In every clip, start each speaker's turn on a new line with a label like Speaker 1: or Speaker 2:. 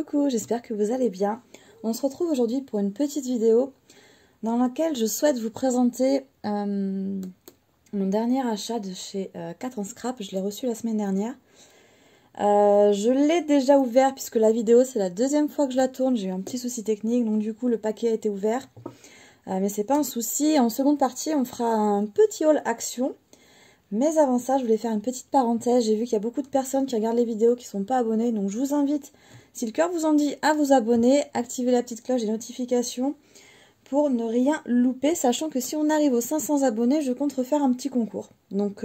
Speaker 1: Coucou, j'espère que vous allez bien. On se retrouve aujourd'hui pour une petite vidéo dans laquelle je souhaite vous présenter mon dernier achat de chez 4 en scrap. Je l'ai reçu la semaine dernière. Je l'ai déjà ouvert puisque la vidéo c'est la deuxième fois que je la tourne. J'ai eu un petit souci technique, donc du coup le paquet a été ouvert. Mais c'est pas un souci. En seconde partie, on fera un petit haul action. Mais avant ça, je voulais faire une petite parenthèse. J'ai vu qu'il y a beaucoup de personnes qui regardent les vidéos qui ne sont pas abonnées. Donc je vous invite, si le cœur vous en dit, à vous abonner. Activez la petite cloche des notifications pour ne rien louper. Sachant que si on arrive aux 500 abonnés, je compte refaire un petit concours. Donc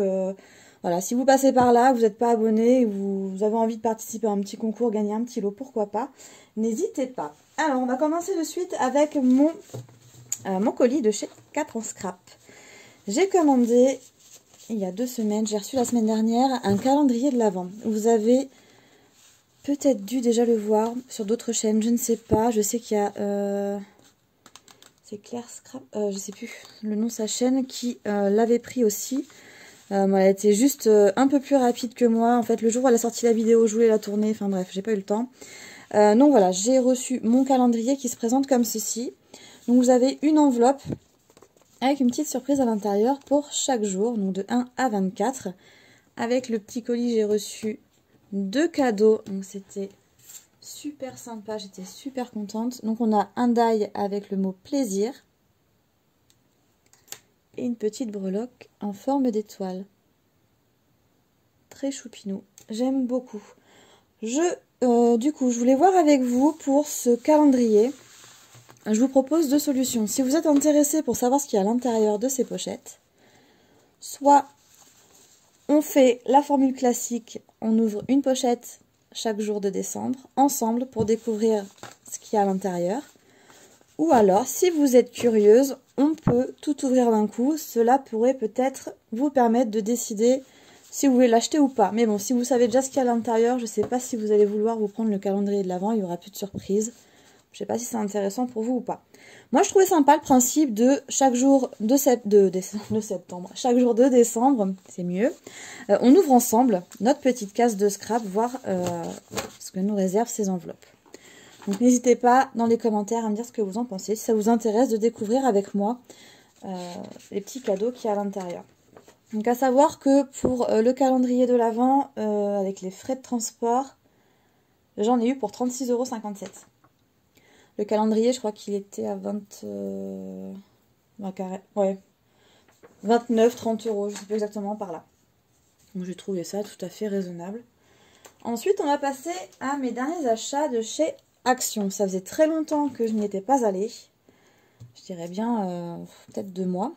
Speaker 1: voilà, si vous passez par là, vous n'êtes pas abonné, et vous avez envie de participer à un petit concours, gagner un petit lot, pourquoi pas. N'hésitez pas. Alors on va commencer de suite avec mon colis de chez 4 en scrap. J'ai commandé... Il y a 2 semaines, j'ai reçu la semaine dernière un calendrier de l'Avent. Vous avez peut-être dû déjà le voir sur d'autres chaînes, je ne sais pas. Je sais qu'il y a... c'est Claire Scrap, je sais plus le nom de sa chaîne, qui l'avait pris aussi. Elle a été juste un peu plus rapide que moi. En fait, le jour où elle a sorti la vidéo, je voulais la tourner. Enfin bref, j'ai pas eu le temps. Donc voilà, j'ai reçu mon calendrier qui se présente comme ceci. Donc vous avez une enveloppe avec une petite surprise à l'intérieur pour chaque jour, donc de 1 à 24. Avec le petit colis, j'ai reçu 2 cadeaux, donc c'était super sympa, j'étais super contente. Donc on a un die avec le mot plaisir et une petite breloque en forme d'étoile. Très choupinou, j'aime beaucoup. Du coup, je voulais voir avec vous pour ce calendrier. Je vous propose 2 solutions. Si vous êtes intéressé pour savoir ce qu'il y a à l'intérieur de ces pochettes, soit on fait la formule classique, on ouvre une pochette chaque jour de décembre, ensemble, pour découvrir ce qu'il y a à l'intérieur. Ou alors, si vous êtes curieuse, on peut tout ouvrir d'un coup. Cela pourrait peut-être vous permettre de décider si vous voulez l'acheter ou pas. Mais bon, si vous savez déjà ce qu'il y a à l'intérieur, je ne sais pas si vous allez vouloir vous prendre le calendrier de l'Avent, il n'y aura plus de surprise. Je ne sais pas si c'est intéressant pour vous ou pas. Moi, je trouvais sympa le principe de chaque jour de septembre, chaque jour de décembre, c'est mieux. On ouvre ensemble notre petite case de scrap, voir ce que nous réservent ces enveloppes. Donc, n'hésitez pas dans les commentaires à me dire ce que vous en pensez, si ça vous intéresse de découvrir avec moi les petits cadeaux qu'il y a à l'intérieur. Donc, à savoir que pour le calendrier de l'Avent, avec les frais de transport, j'en ai eu pour 36,57 €. Le calendrier, je crois qu'il était à 29, 30 €, je ne sais pas exactement par là. Donc j'ai trouvé ça tout à fait raisonnable. Ensuite, on va passer à mes derniers achats de chez Action. Ça faisait très longtemps que je n'y étais pas allée. Je dirais bien peut-être 2 mois.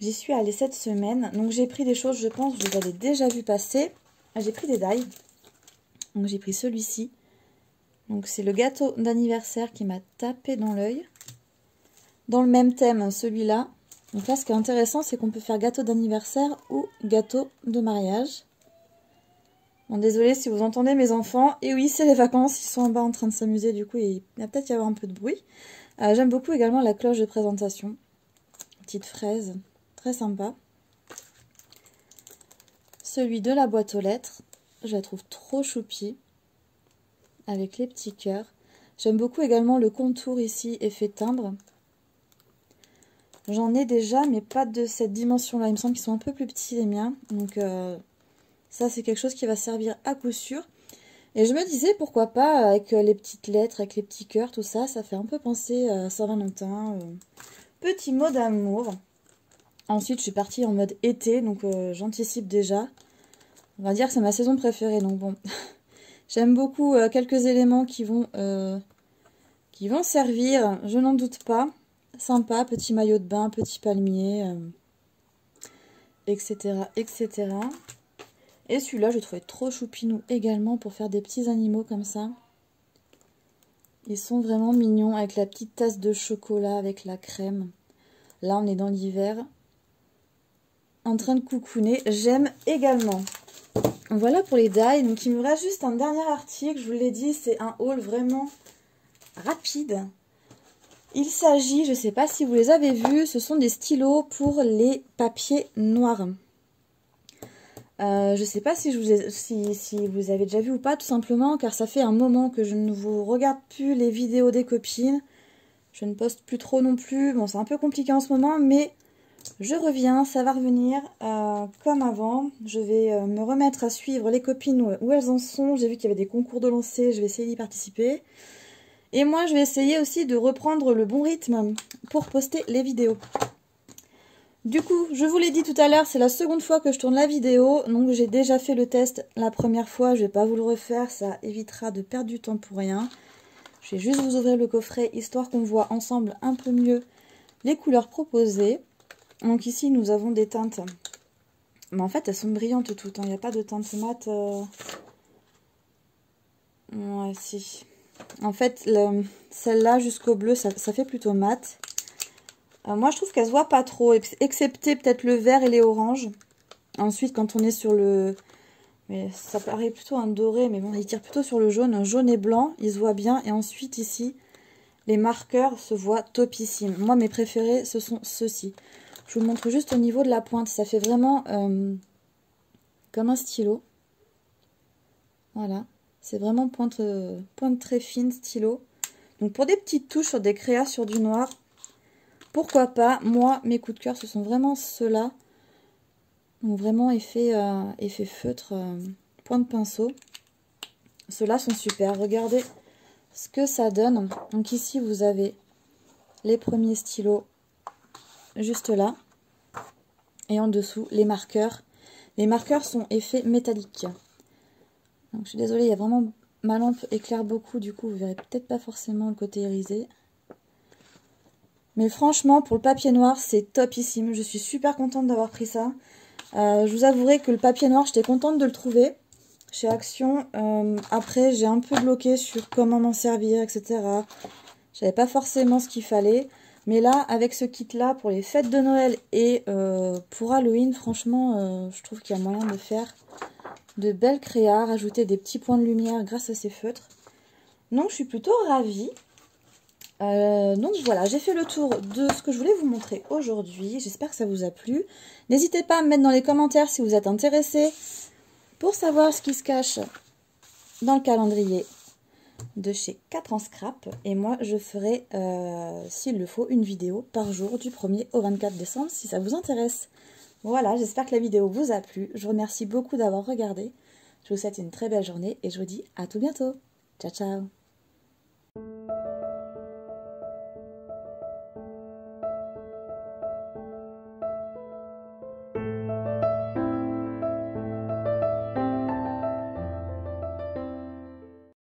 Speaker 1: J'y suis allée cette semaine. Donc j'ai pris des choses, je pense, je les avais déjà vues passer. J'ai pris des die. Donc j'ai pris celui-ci. Donc c'est le gâteau d'anniversaire qui m'a tapé dans l'œil. Dans le même thème, celui-là. Donc là, ce qui est intéressant, c'est qu'on peut faire gâteau d'anniversaire ou gâteau de mariage. Bon, désolée si vous entendez mes enfants. Et oui, c'est les vacances, ils sont en bas en train de s'amuser, du coup, il va peut-être y avoir un peu de bruit. J'aime beaucoup également la cloche de présentation. Petite fraise, très sympa. Celui de la boîte aux lettres, je la trouve trop choupie. Avec les petits cœurs. J'aime beaucoup également le contour ici, effet timbre. J'en ai déjà, mais pas de cette dimension-là. Il me semble qu'ils sont un peu plus petits, les miens. Donc ça, c'est quelque chose qui va servir à coup sûr. Et je me disais, pourquoi pas, avec les petites lettres, avec les petits cœurs, tout ça, ça fait un peu penser à Saint-Valentin. Petit mot d'amour. Ensuite, je suis partie en mode été, donc j'anticipe déjà. On va dire que c'est ma saison préférée, donc bon... J'aime beaucoup quelques éléments qui vont servir, je n'en doute pas. Sympa, petit maillot de bain, petit palmier, etc., etc. Et celui-là, je trouvais trop choupinou également pour faire des petits animaux comme ça. Ils sont vraiment mignons avec la petite tasse de chocolat avec la crème. Là, on est dans l'hiver. En train de coucouner. J'aime également. Voilà pour les die. Donc il me reste juste un dernier article. Je vous l'ai dit, c'est un haul vraiment rapide. Il s'agit, je ne sais pas si vous les avez vus, ce sont des stylos pour les papiers noirs. Je sais pas si vous avez déjà vu ou pas, tout simplement, car ça fait un moment que je ne vous regarde plus les vidéos des copines. Je ne poste plus trop non plus. Bon, c'est un peu compliqué en ce moment, mais je reviens, ça va revenir comme avant. Je vais me remettre à suivre les copines où elles en sont. J'ai vu qu'il y avait des concours de lancer, je vais essayer d'y participer. Et moi, je vais essayer aussi de reprendre le bon rythme pour poster les vidéos. Du coup, je vous l'ai dit tout à l'heure, c'est la seconde fois que je tourne la vidéo. Donc j'ai déjà fait le test la première fois, je ne vais pas vous le refaire, ça évitera de perdre du temps pour rien. Je vais juste vous ouvrir le coffret, histoire qu'on voit ensemble un peu mieux les couleurs proposées. Donc ici, nous avons des teintes. Mais en fait, elles sont brillantes toutes, hein. Il n'y a pas de teinte mate. Ouais, si. En fait, celle-là jusqu'au bleu, ça fait plutôt mat. Moi, je trouve qu'elle se voit pas trop, excepté peut-être le vert et les oranges. Ensuite, quand on est sur le... Mais ça paraît plutôt un doré, mais bon, il tire plutôt sur le jaune. Un jaune et blanc, il se voit bien. Et ensuite, ici, les marqueurs se voient topissimes. Moi, mes préférés, ce sont ceux-ci. Je vous montre juste au niveau de la pointe. Ça fait vraiment comme un stylo. Voilà. C'est vraiment pointe très fine, stylo. Donc, pour des petites touches sur des créas sur du noir... Pourquoi pas? Moi, mes coups de cœur, ce sont vraiment ceux-là. Donc vraiment effet feutre, point de pinceau. Ceux-là sont super. Regardez ce que ça donne. Donc ici, vous avez les premiers stylos juste là. Et en dessous, les marqueurs. Les marqueurs sont effet métallique. Donc je suis désolée, il y a vraiment... Ma lampe éclaire beaucoup, du coup, vous verrez peut-être pas forcément le côté irisé. Mais franchement, pour le papier noir, c'est topissime. Je suis super contente d'avoir pris ça. Je vous avouerai que le papier noir, j'étais contente de le trouver chez Action. Après, j'ai un peu bloqué sur comment m'en servir, etc. Je savais pas forcément ce qu'il fallait. Mais là, avec ce kit-là, pour les fêtes de Noël et pour Halloween, franchement, je trouve qu'il y a moyen de faire de belles créas, rajouter des petits points de lumière grâce à ces feutres. Donc, je suis plutôt ravie. Donc voilà, j'ai fait le tour de ce que je voulais vous montrer aujourd'hui. J'espère que ça vous a plu. N'hésitez pas à me mettre dans les commentaires si vous êtes intéressés pour savoir ce qui se cache dans le calendrier de chez 4 en scrap. Et moi, je ferai, s'il le faut, une vidéo par jour du 1er au 24 décembre si ça vous intéresse. Voilà, j'espère que la vidéo vous a plu. Je vous remercie beaucoup d'avoir regardé. Je vous souhaite une très belle journée et je vous dis à tout bientôt. Ciao, ciao!